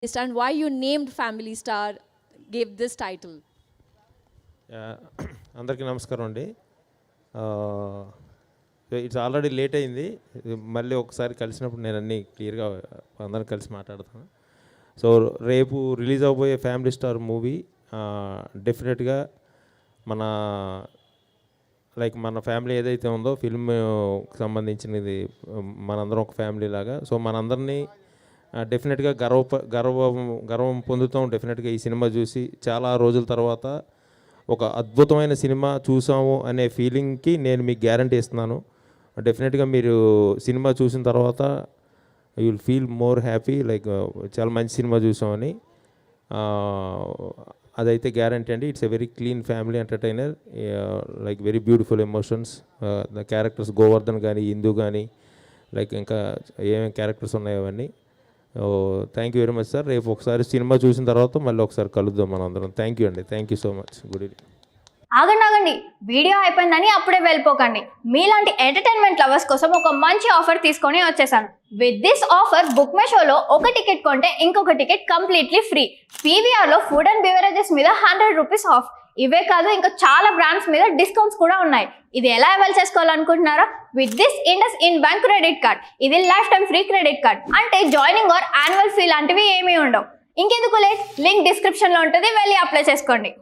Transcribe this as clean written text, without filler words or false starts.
and why you named Family Star, gave this title. అందరికీ నమస్కారం అండి. ఇట్స్ ఆల్రెడీ లేట్ అయింది. మళ్ళీ ఒకసారి కలిసినప్పుడు నేను అన్నీ క్లియర్గా అందరం కలిసి మాట్లాడతాను. సో రేపు రిలీజ్ అవబోయే ఫ్యామిలీ స్టార్ మూవీ డెఫినెట్గా మన మన ఫ్యామిలీ ఏదైతే ఉందో ఫిల్మ్కి సంబంధించినది, మనందరం ఒక ఫ్యామిలీ లాగా. సో మనందరినీ డెఫినెట్గా గర్వం పొందుతాం. డెఫినెట్గా ఈ సినిమా చూసి చాలా రోజుల తర్వాత ఒక అద్భుతమైన సినిమా చూసాము అనే ఫీలింగ్కి నేను మీకు గ్యారంటీ ఇస్తున్నాను. డెఫినెట్గా మీరు సినిమా చూసిన తర్వాత you will feel more happy, చాలా మంచి సినిమా చూసామని. అదైతే గ్యారంటీ అండి. It's a very clean family entertainer, very beautiful emotions. The characters Govardhan కానీ, ఇందు కానీ, ఇంకా ఏమేమి క్యారెక్టర్స్ ఉన్నాయో అవన్నీ. Thank you very much sir. రేపు ఒకసారి సినిమా చూసిన తర్వాత మళ్ళీ ఒకసారి కలుద్దాం మనం అందరం. థ్యాంక్ యూ అండి. Thank you so much. Good evening. ఆగండి, వీడియో అయిపోయిందని అప్పుడే వెళ్ళిపోకండి. మీలాంటి ఎంటర్టైన్మెంట్ లవర్స్ కోసం ఒక మంచి ఆఫర్ తీసుకొని వచ్చేసాను. With this offer book my షోలో ఒక టికెట్ కొంటే ఇంకొక టికెట్ కంప్లీట్లీ ఫ్రీ. పీవీఆర్లో ఫుడ్ అండ్ బెవరేజెస్ మీద 100 రూపీస్ ఆఫ్. ఇవే కాదు, ఇంకా చాలా బ్రాండ్స్ మీద డిస్కౌంట్స్ కూడా ఉన్నాయి. ఇది ఎలా అవైల్ చేసుకోవాలనుకుంటున్నారా? With this IndusInd bank credit card. ఇది lifetime free credit card. అంటే జాయినింగ్ ఆర్ యాన్యువల్ ఫీ లాంటివి ఏమీ ఉండవు. ఇంకెందుకు లేట్, లింక్ డిస్క్రిప్షన్లో ఉంటుంది, వెళ్ళి అప్లై చేసుకోండి.